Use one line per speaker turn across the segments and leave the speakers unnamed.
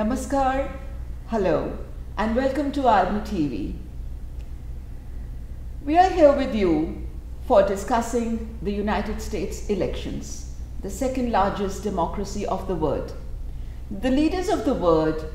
Namaskar, hello, and welcome to Almi TV. We are here with you for discussing the United States elections, the second largest democracy of the world. The leaders of the world,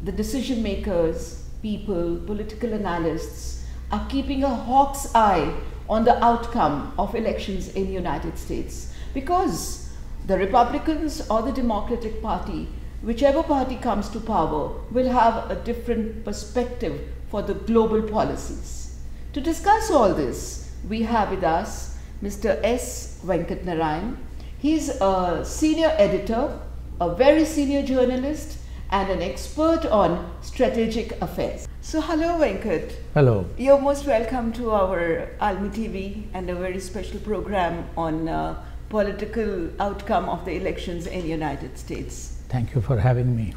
the decision makers, people, political analysts are keeping a hawk's eye on the outcome of elections in the United States because the Republicans or the Democratic Party, whichever party comes to power, will have a different perspective for the global policies. To discuss all this, we have with us Mr. S. Venkat Narayan. He's a senior editor, a very senior journalist, and an expert on strategic affairs. So hello Venkat.
Hello.
You're most welcome to our Almi TV and a very special program on political outcome of the elections in the United States.
Thank you for having me.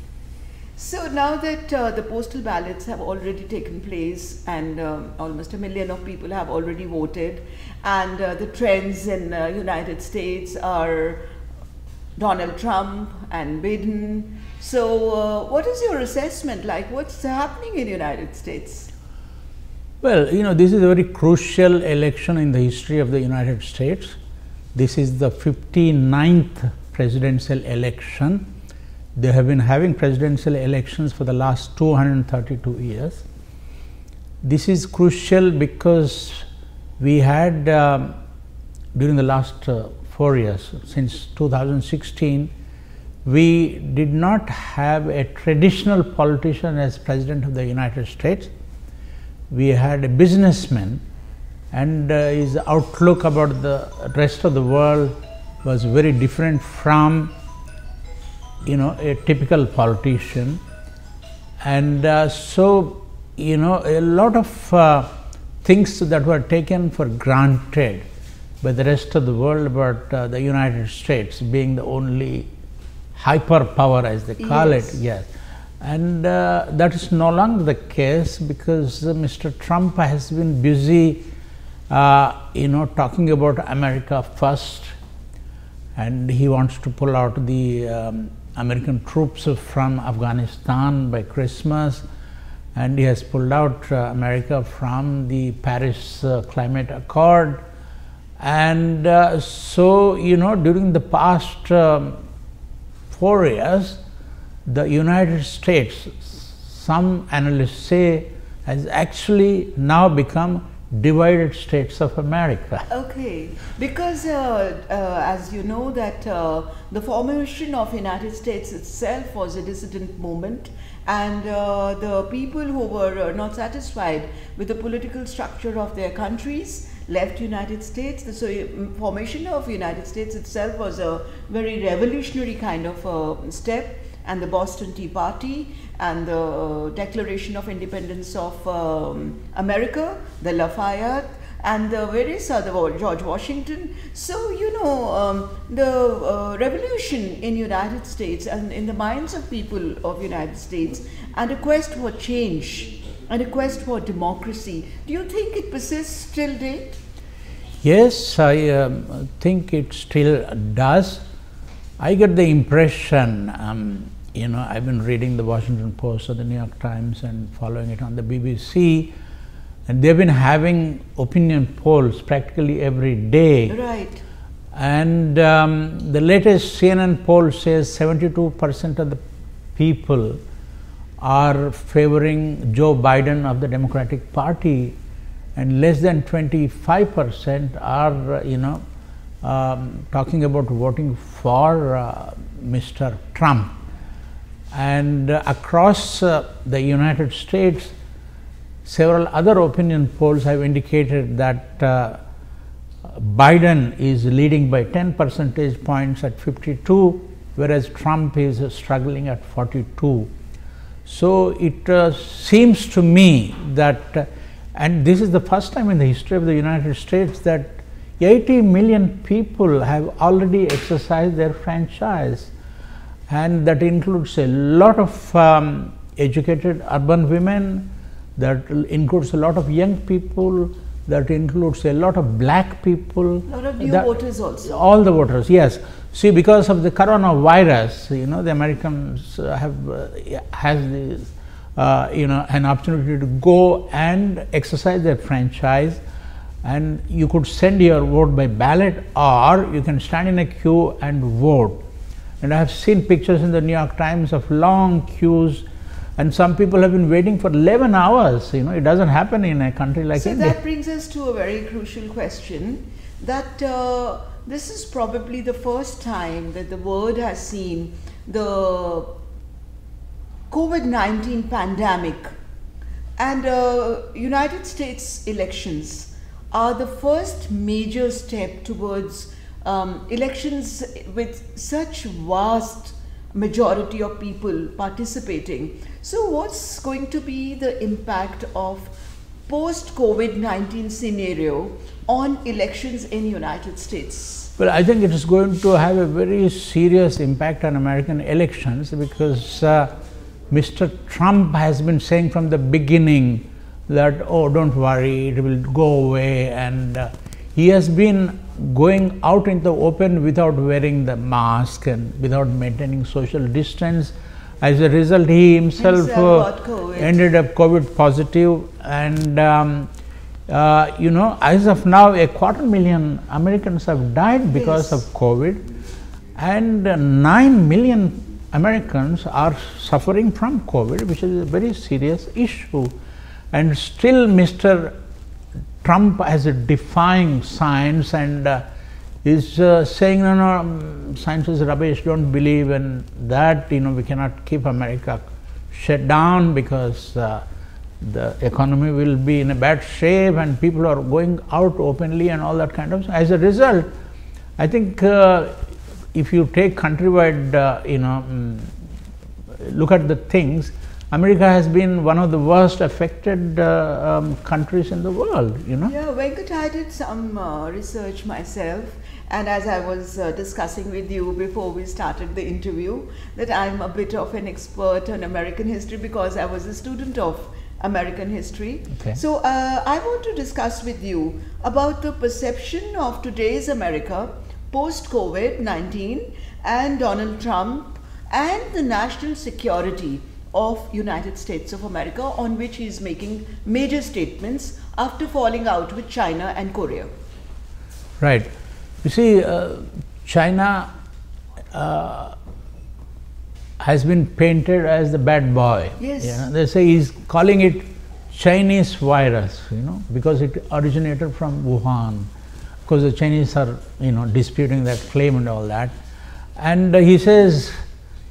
So now that the postal ballots have already taken place and almost 1 million of people have already voted, and the trends in the United States are Donald Trump and Biden. So what is your assessment like? What's happening in the United States?
Well, this is a very crucial election in the history of the United States. This is the 59th presidential election. They have been having presidential elections for the last 232 years. This is crucial because we had, during the last 4 years, since 2016, we did not have a traditional politician as President of the United States. We had a businessman, and his outlook about the rest of the world was very different from a typical politician. And so a lot of things that were taken for granted by the rest of the world about the United States being the only hyperpower, as they call it. Yes. And that is no longer the case because Mr. Trump has been busy talking about America first, and he wants to pull out the American troops from Afghanistan by Christmas, and he has pulled out America from the Paris Climate Accord. And so during the past 4 years, the United States, some analysts say, has actually now become divided states of America.
Okay, because as you know that the formation of United States itself was a dissident movement, and the people who were not satisfied with the political structure of their countries left United States. So formation of United States itself was a very revolutionary kind of step, and the Boston Tea Party and the Declaration of Independence of America, the Lafayette, and the various other, George Washington. So the revolution in United States and in the minds of people of United States, and a quest for change and a quest for democracy, do you think it persists till date?
Yes, I think it still does. I get the impression, I've been reading the Washington Post or the New York Times and following it on the BBC, and they've been having opinion polls practically every day.
Right.
And the latest CNN poll says 72% of the people are favoring Joe Biden of the Democratic Party, and less than 25% are talking about voting for Mr. Trump. And across the United States, several other opinion polls have indicated that Biden is leading by 10 percentage points at 52, whereas Trump is struggling at 42. So it seems to me that, and this is the first time in the history of the United States that 80 million people have already exercised their franchise, and that includes a lot of educated urban women, that includes a lot of young people, that includes a lot of black people.
A lot of new voters also.
All the voters, yes. See, because of the coronavirus, you know, the Americans has this, an opportunity to go and exercise their franchise, and you could send your vote by ballot, or you can stand in a queue and vote. And I have seen pictures in the New York Times of long queues, and some people have been waiting for 11 hours. You know, it doesn't happen in a country like India.
So that brings us to a very crucial question, that this is probably the first time that the world has seen the COVID-19 pandemic, and United States elections are the first major step towards elections with such vast majority of people participating. So what's going to be the impact of post-COVID-19 scenario on elections in United States?
Well, I think it is going to have a very serious impact on American elections, because Mr. Trump has been saying from the beginning that, oh, don't worry, it will go away, and he has been going out in the open without wearing the mask and without maintaining social distance. As a result, he himself ended up COVID positive, and you know, as of now, 250,000 Americans have died because of COVID, and 9 million Americans are suffering from COVID, which is a very serious issue. And still Mr. Trump is defying science, and is saying, no, science is rubbish, don't believe in that, you know, we cannot keep America shut down because the economy will be in a bad shape and people are going out openly and all that kind of. As a result, I think if you take countrywide, look at the things, America has been one of the worst affected countries in the world, you know.
Yeah, Venkat, I did some research myself, and as I was discussing with you before we started the interview, that I'm a bit of an expert on American history because I was a student of American history.
Okay.
So I want to discuss with you about the perception of today's America post-COVID-19 and Donald Trump and the national security of United States of America, on which he is making major statements after falling out with China and Korea.
Right. You see, China has been painted as the bad boy.
Yes.
You know, they say he's calling it Chinese virus, you know, because it originated from Wuhan. Of course, the Chinese are, you know, disputing that claim and all that. And he says,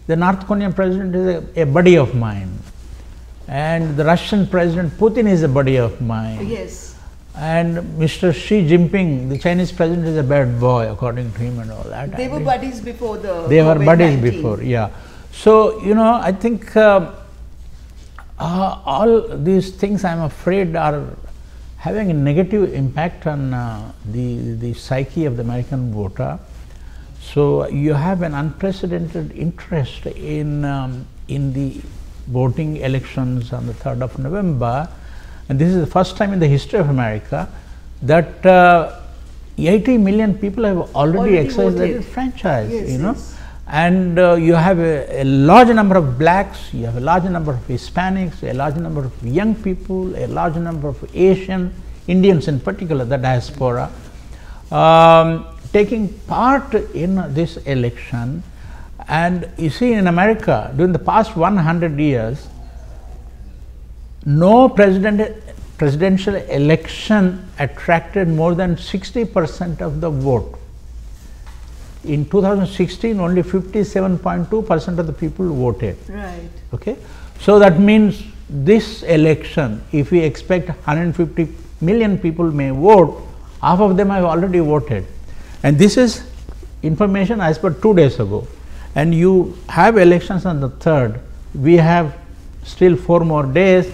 the North Korean president is a buddy of mine, and the Russian president Putin is a buddy of mine.
Yes.
And Mr. Xi Jinping, the Chinese president, is a bad boy, according to him and all that.
They were buddies before the
They were buddies
COVID-19.
before, yeah. So, you know, I think all these things, I'm afraid, are having a negative impact on the psyche of the American voter. So you have an unprecedented interest in the voting elections on the 3rd of November, and this is the first time in the history of America that 80 million people have already exercised their franchise.
Yes,
you know,
yes.
And you have a large number of blacks, you have a large number of Hispanics, a large number of young people, a large number of Asian, Indians in particular, the diaspora, taking part in this election. And you see, in America, during the past 100 years, no presidential election attracted more than 60% of the vote. In 2016, only 57.2% of the people voted.
Right.
Okay, so that means this election, if we expect 150 million people may vote, half of them have already voted. And this is information as per 2 days ago. And you have elections on the 3rd. We have still 4 more days.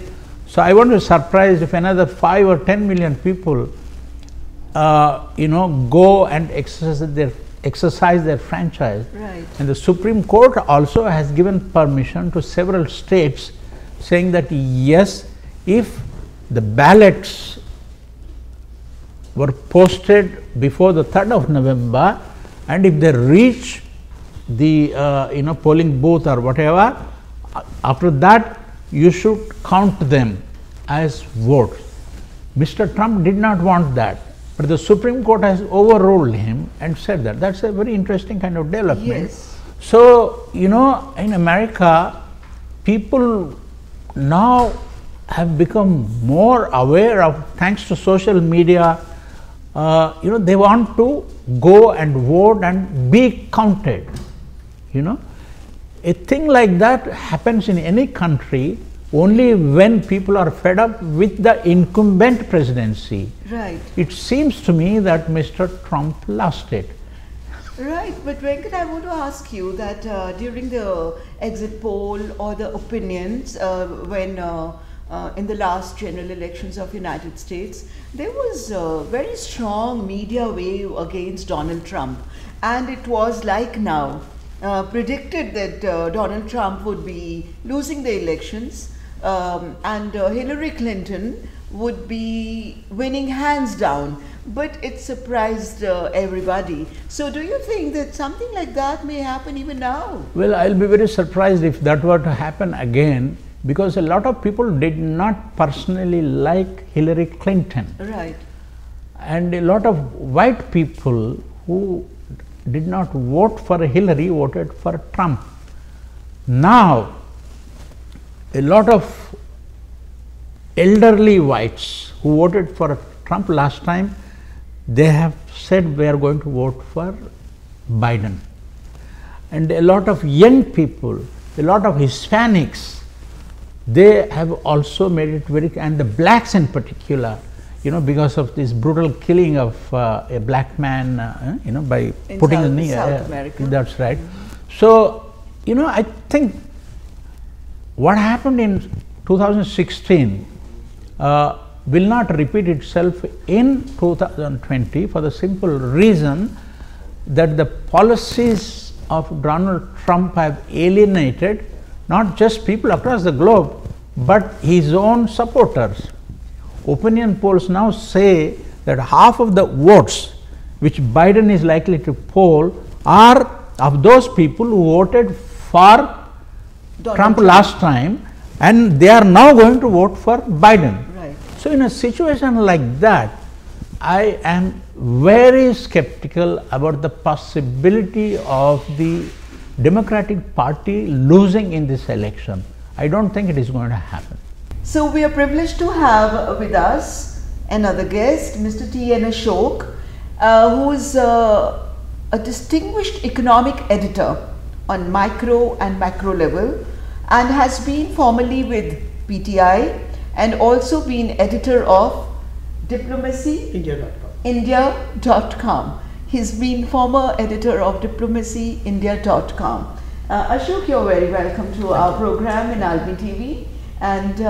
So I won't be surprised if another 5 or 10 million people, you know, go and exercise their franchise.
Right.
And the Supreme Court also has given permission to several states, saying that yes, if the ballots were posted before the 3rd of November and if they reach the polling booth or whatever, after that you should count them as votes. Mr. Trump did not want that, but the Supreme Court has overruled him and said that. That's a very interesting kind of development.
Yes.
So, in America, people now have become more aware of, thanks to social media, they want to go and vote and be counted. A thing like that happens in any country only when people are fed up with the incumbent presidency.
Right.
It seems to me that Mr. Trump lost it.
Right, but Venkat, I want to ask you that during the exit poll or the opinions when in the last general elections of United States, there was a very strong media wave against Donald Trump, and it was like now predicted that Donald Trump would be losing the elections and Hillary Clinton would be winning hands down. But it surprised everybody. So do you think that something like that may happen even now?
Well, I'll be very surprised if that were to happen again, because a lot of people did not personally like Hillary Clinton.
Right.
And a lot of white people who did not vote for Hillary voted for Trump. Now, a lot of elderly whites who voted for Trump last time, they have said we are going to vote for Biden. And a lot of young people, a lot of Hispanics, they have also made it very, and the blacks in particular, because of this brutal killing of a black man, by
in
putting
South,
a knee.
South America.
That's right. So, I think what happened in 2016 will not repeat itself in 2020 for the simple reason that the policies of Donald Trump have alienated not just people across the globe, but his own supporters. Opinion polls now say that half of the votes which Biden is likely to poll are of those people who voted for Trump last time, and they are now going to vote for Biden.
Right.
So in a situation like that, I am very skeptical about the possibility of the Democratic Party losing in this election. I don't think it is going to happen.
So we are privileged to have with us another guest, Mr. T.N. Ashok, who is a distinguished economic editor on micro and macro level, and has been formerly with PTI and also been editor of India.com. He's been former editor of DiplomacyIndia.com. Ashok, you're very welcome to our program in Albi TV, and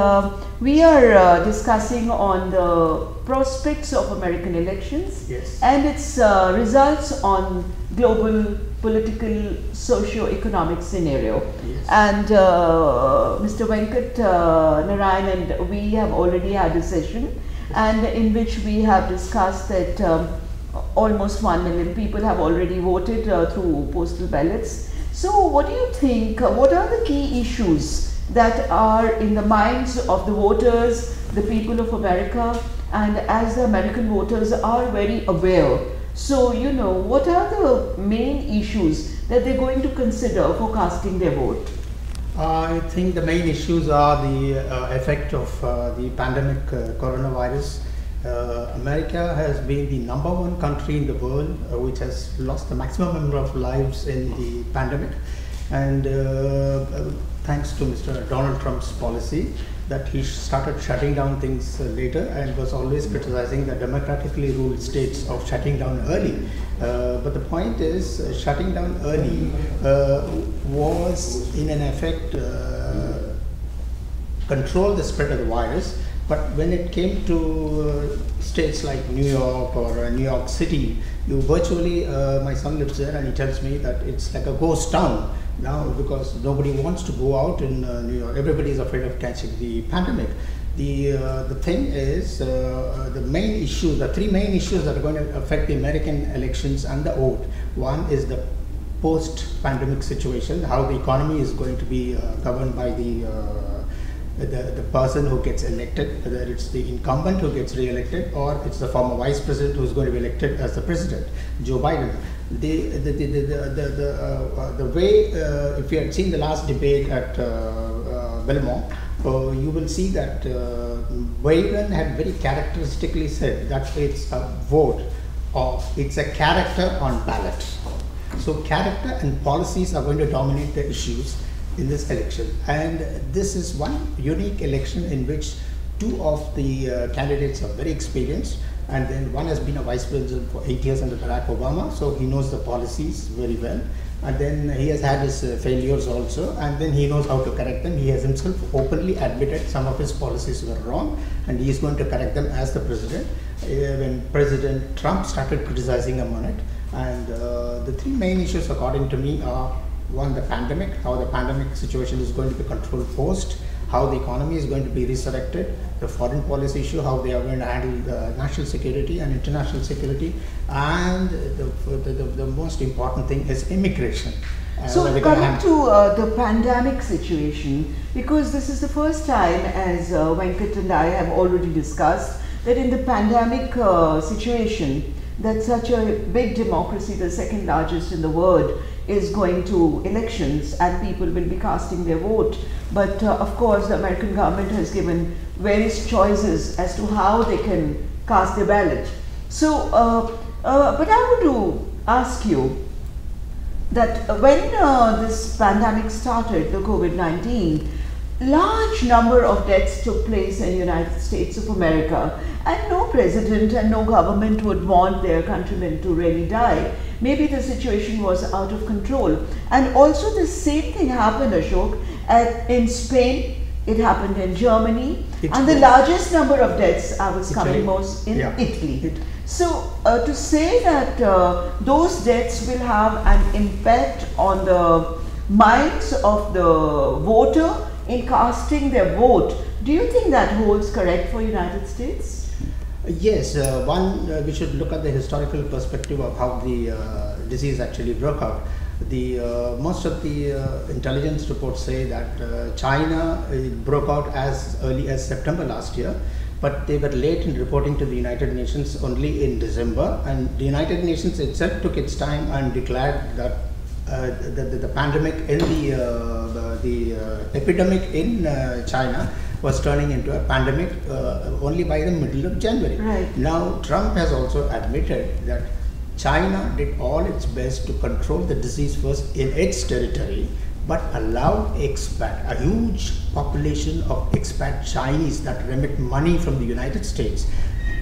we are discussing on the prospects of American elections.
Yes.
And its results on global political socio-economic scenario.
Yes.
And Mr. Venkat Narayan and we have already had a session, and in which we have discussed that almost 1 million people have already voted through postal ballots. So what do you think, what are the key issues that are in the minds of the voters, the people of America, and as the American voters are very aware? So, what are the main issues that they're going to consider for casting their vote?
I think the main issues are the effect of the pandemic coronavirus. America has been the #1 country in the world which has lost the maximum number of lives in the pandemic, and thanks to Mr. Donald Trump's policy that he started shutting down things later, and was always criticizing the democratically ruled states of shutting down early. But the point is, shutting down early was in an effect control the spread of the virus. But when it came to states like New York or New York City, you virtually, my son lives there and he tells me that it's like a ghost town now, because nobody wants to go out in New York. Everybody is afraid of catching the pandemic. The thing is, the main issue, the three main issues that are going to affect the American elections and the vote. One is the post-pandemic situation, how the economy is going to be governed by the person who gets elected, whether it's the incumbent who gets re-elected or it's the former vice president who is going to be elected as the president, Joe Biden. The way, if you had seen the last debate at Belmont, you will see that Biden had very characteristically said that it's a vote or it's a character on ballot. So character and policies are going to dominate the issues in this election, and this is one unique election in which two of the candidates are very experienced, and then one has been a vice president for 8 years under Barack Obama, so he knows the policies very well, and then he has had his failures also, and then he knows how to correct them. He has himself openly admitted some of his policies were wrong, and he is going to correct them as the president. When President Trump started criticizing him on it, and the three main issues according to me are: one, the pandemic, how the pandemic situation is going to be controlled post, how the economy is going to be resurrected, the foreign policy issue, how they are going to handle the national security and international security, and the most important thing is immigration.
So coming to the pandemic situation, because this is the first time, as Venkat and I have already discussed, that in the pandemic situation, that such a big democracy, the second largest in the world, is going to elections and people will be casting their vote. But of course, the American government has given various choices as to how they can cast their ballot. So, but I want to ask you that when this pandemic started, the COVID-19, large number of deaths took place in the United States of America, and no president and no government would want their countrymen to really die. Maybe the situation was out of control. And also the same thing happened, Ashok, in Spain, it happened in Germany, and the largest number of deaths was coming most in Italy. So to say that those deaths will have an impact on the minds of the voter in casting their vote, do you think that holds correct for United States?
Yes, we should look at the historical perspective of how the disease actually broke out. Most of the intelligence reports say that China broke out as early as September last year, but they were late in reporting to the United Nations only in December, and the United Nations itself took its time and declared that the pandemic in the epidemic in China was turning into a pandemic only by the middle of January.
Right.
Now Trump has also admitted that China did all its best to control the disease first in its territory, but allowed expat, a huge population of expat Chinese that remit money from the United States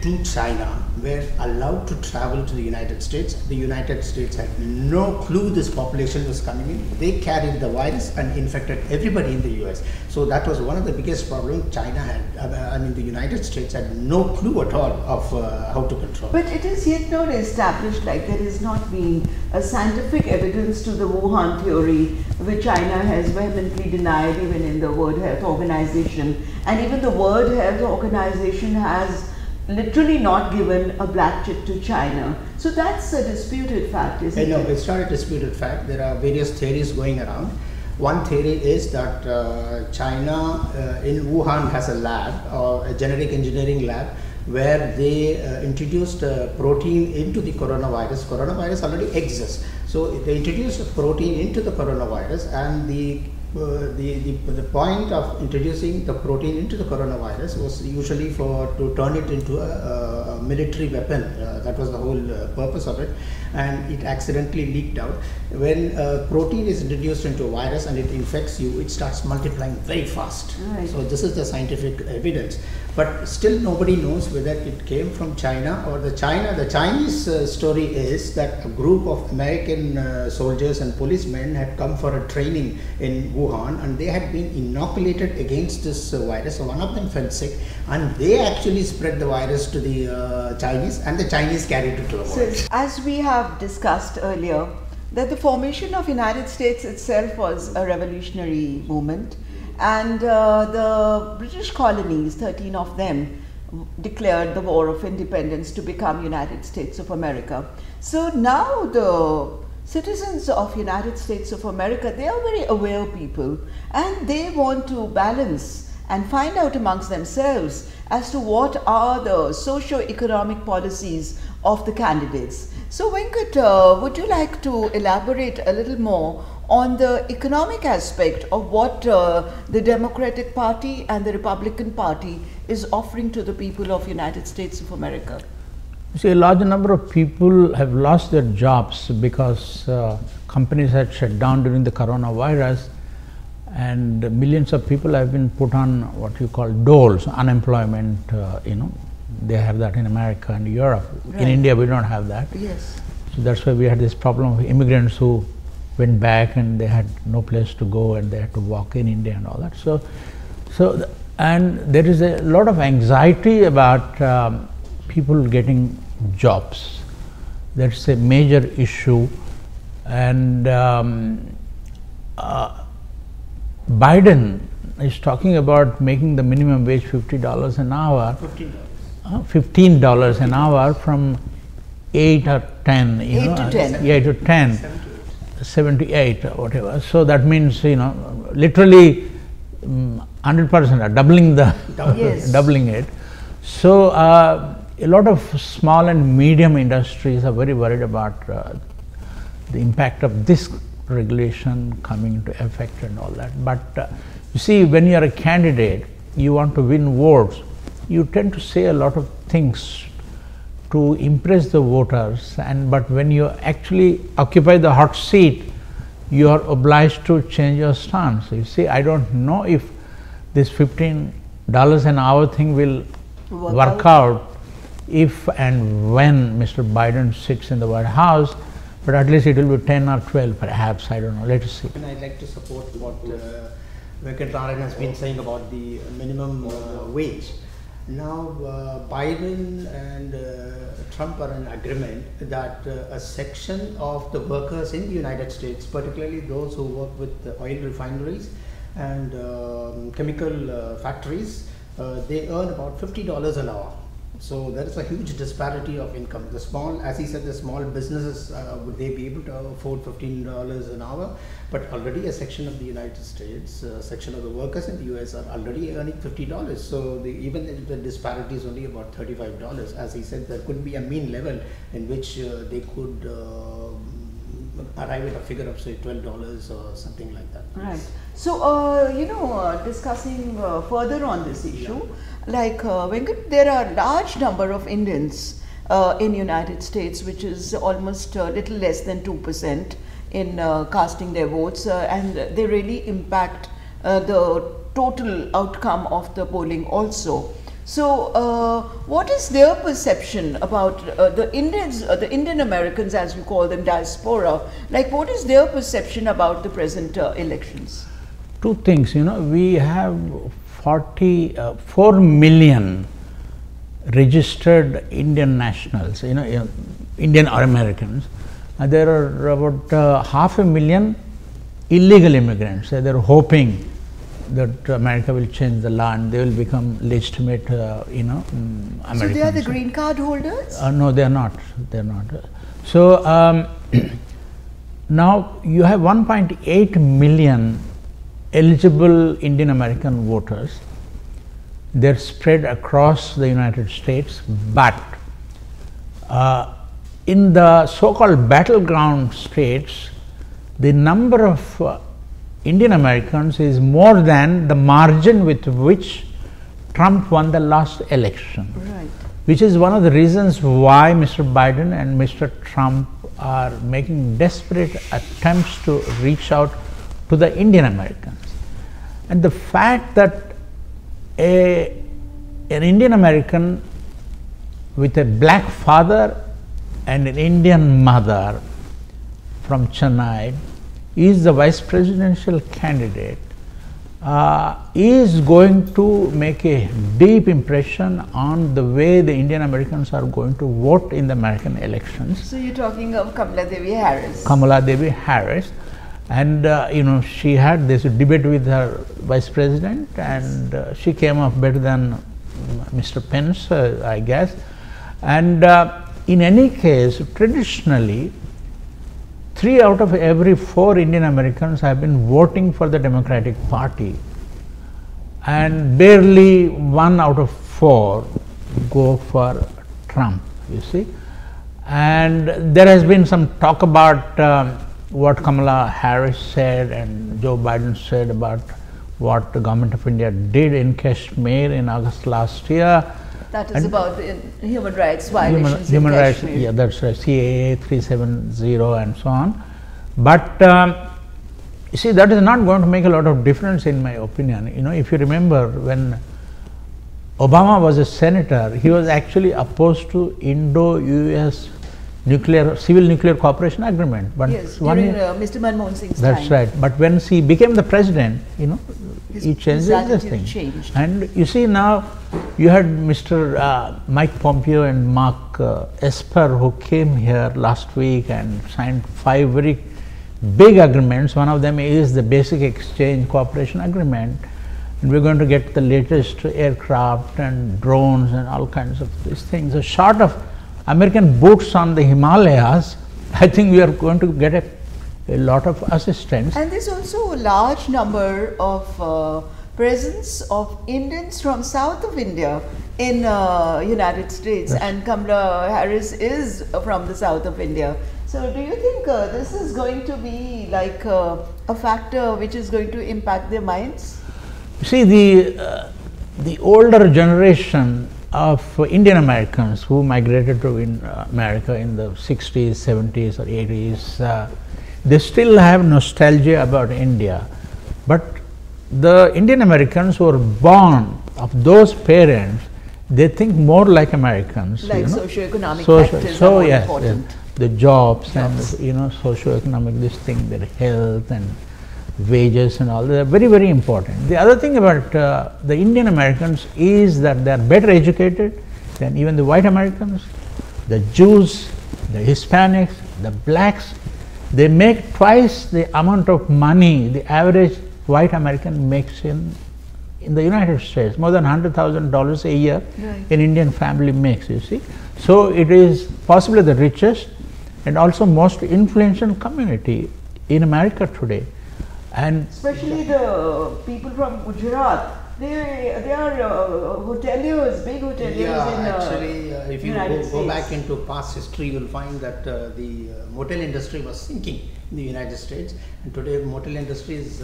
to China were allowed to travel to the United States. The United States had no clue this population was coming in. They carried the virus and infected everybody in the US. So that was one of the biggest problems China had. The United States had no clue at all of how to control.
But it is yet not established, like there is not been a scientific evidence to the Wuhan theory, which China has vehemently denied even in the World Health Organization. And even the World Health Organization has literally not given a black chip to China. So that's a disputed fact, isn't it?
No, it's not a disputed fact. There are various theories going around. One theory is that China in Wuhan has a lab, or a genetic engineering lab, where they introduced a protein into the coronavirus. Coronavirus already exists. So they introduced a protein into the coronavirus, and the point of introducing the protein into the coronavirus was usually to turn it into a military weapon. That was the whole purpose of it, and it accidentally leaked out. When protein is introduced into a virus and it infects you, it starts multiplying very fast.
Right.
So this is the scientific evidence, but still nobody knows whether it came from China or the Chinese story is that a group of American soldiers and policemen had come for a training in Wuhan, and they had been inoculated against this virus. So one of them fell sick, and they actually spread the virus to the Chinese, and the Chinese carried it to the world.
So, as we have discussed earlier, that the formation of United States itself was a revolutionary movement, and the British colonies, 13 of them, declared the War of Independence to become United States of America. So now the citizens of United States of America, they are very aware people, and they want to balance and find out amongst themselves as to what are the socio-economic policies of the candidates. So Venkat, would you like to elaborate a little more on the economic aspect of what the Democratic Party and the Republican Party is offering to the people of United States of America?
You see, a large number of people have lost their jobs because companies had shut down during the coronavirus, and millions of people have been put on what you call doles, unemployment. They have that in America and Europe.
Right.
In India, we don't have that.
Yes.
So that's why we had this problem of immigrants who went back and they had no place to go and they had to walk in India and all that. And there is a lot of anxiety about people getting jobs. That's a major issue. And Biden is talking about making the minimum wage $50 an hour. $15 an hour from 8 or 10,
8 to 10.
8 to 10, 7 to 8 or whatever. So that means, literally 100% are doubling the
Yes.
doubling it. So a lot of small and medium industries are very worried about the impact of this regulation coming into effect and all that. But you see, when you are a candidate, you want to win votes, you tend to say a lot of things to impress the voters, but when you actually occupy the hot seat, you are obliged to change your stance. You see, I don't know if this $15 an hour thing will work out if and when Mr. Biden sits in the White House, but at least it will be 10 or 12 perhaps, I don't know, let us see.
And I'd like to support what Venkat Narayan has been saying about the minimum wage. Now, Biden and Trump are in agreement that a section of the workers in the United States, particularly those who work with oil refineries and chemical factories, they earn about $50 an hour. So there is a huge disparity of income. The small, as he said, the small businesses, would they be able to afford $15 an hour? But already a section of the United States, section of the workers in the US are already earning $50. So even the disparity is only about $35. As he said, there could be a mean level in which they could arrive at a figure of say $12 or something like that.
Right. So, discussing further on this issue, like Venkat, there are large number of Indians in United States, which is almost a little less than 2% in casting their votes, and they really impact the total outcome of the polling also. So, what is their perception about the Indians, the Indian Americans, as you call them, diaspora? Like, what is their perception about the present elections?
Two things, we have 4 million registered Indian nationals, Indian or Americans. There are about 500,000 illegal immigrants. They're hoping that America will change the law and they will become legitimate, Americans.
So they are the green card holders?
No, they are not. They are not. So now you have 1.8 million eligible Indian American voters. They're spread across the United States, but in the so-called battleground states, the number of Indian Americans is more than the margin with which Trump won the last election.
Right.
Which is one of the reasons why Mr. Biden and Mr. Trump are making desperate attempts to reach out to the Indian Americans. And the fact that an Indian American with a black father and an Indian mother from Chennai is the vice presidential candidate is going to make a deep impression on the way the Indian Americans are going to vote in the American elections.
So you're talking of Kamala Devi Harris.
Kamala Devi Harris. And she had this debate with her vice president, and she came off better than Mr. Pence, I guess. And in any case, traditionally, 3 out of every 4 Indian Americans have been voting for the Democratic Party, and barely 1 out of 4 go for Trump, you see. And there has been some talk about what Kamala Harris said and Joe Biden said about what the government of India did in Kashmir in August last year.
That is about the human rights violations
human
in
rights,
Kashmir.
yeah, that's right, CAA 370 and so on. But you see, that is not going to make a lot of difference in my opinion. If you remember, when Obama was a senator, he was actually opposed to Indo-US civil nuclear cooperation agreement. But
yes, during Mr. Manmohan Singh's time.
That's right. But when he became the president, he changed this thing.
Changed.
And you see, now you had Mr. Mike Pompeo and Mark Esper, who came here last week and signed 5 very big agreements. One of them is the Basic Exchange Cooperation Agreement, and we're going to get the latest aircraft and drones and all kinds of these things. So short of American boots on the Himalayas, I think we are going to get a lot of assistance.
And there's also a large number of presence of Indians from south of India in United States, yes. And Kamala Harris is from the south of India. So do you think this is going to be like a factor which is going to impact their minds?
See, the older generation of Indian Americans who migrated to America in the 60s, 70s or 80s, they still have nostalgia about India. But the Indian Americans who were born of those parents, they think more like Americans.
Like socioeconomic factors are more important.
Yes, the jobs and socioeconomic this thing, their health and wages and all, they are very, very important. The other thing about the Indian Americans is that they are better educated than even the white Americans, the Jews, the Hispanics, the blacks. They make twice the amount of money the average white American makes in the United States. More than $100,000 a year
right.
An Indian family makes, you see. So it is possibly the richest and also most influential community in America today. And
especially the people from Gujarat, they are hoteliers, big hoteliers in
actually, if you
United
go back into past history, you'll find that the motel industry was sinking in the United States, and today motel industry is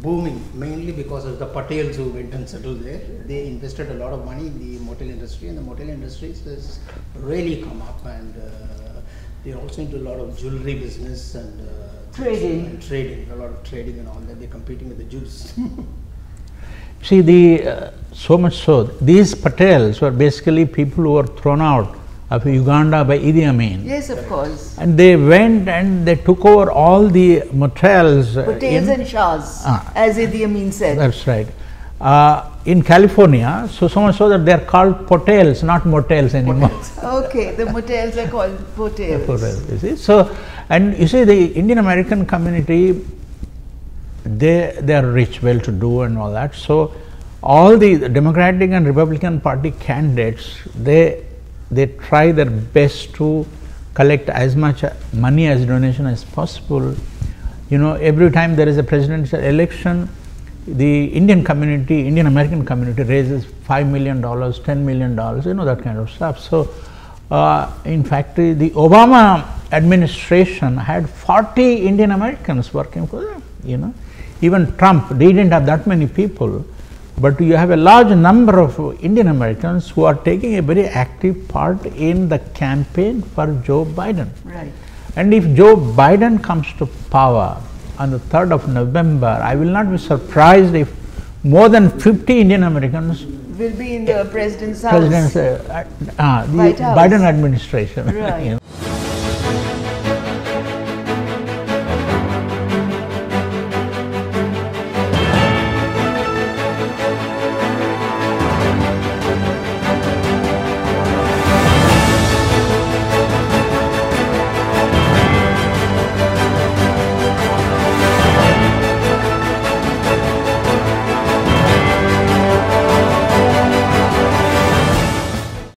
booming mainly because of the Patels who went and settled there. They invested a lot of money in the motel industry, and the motel industry has really come up, and they're also into a lot of jewelry business and
trading,
a lot of trading and all that. They're competing with the Jews.
See, so much so, these Patels were basically people who were thrown out of Uganda by Idi Amin.
Yes, of course.
And they went and they took over all the motels.
Hotels and Shahs, as Idi Amin said.
That's right. In California, so much so that they are called Potels, not motels anymore.
Okay, the motels are called hotels.
You see? So, and you see, the Indian American community, they are rich, well-to-do and all that. So all the Democratic and Republican Party candidates, they try their best to collect as much money as donation as possible. Every time there is a presidential election, the Indian American community raises $5 million, $10 million, that kind of stuff. So in fact, the Obama administration had 40 Indian Americans working for them, Even Trump, they didn't have that many people, but you have a large number of Indian Americans who are taking a very active part in the campaign for Joe Biden.
Right.
And if Joe Biden comes to power on the 3rd of November, I will not be surprised if more than 50 Indian Americans
will be in the president's house.
The
White House.
Biden administration.
Right.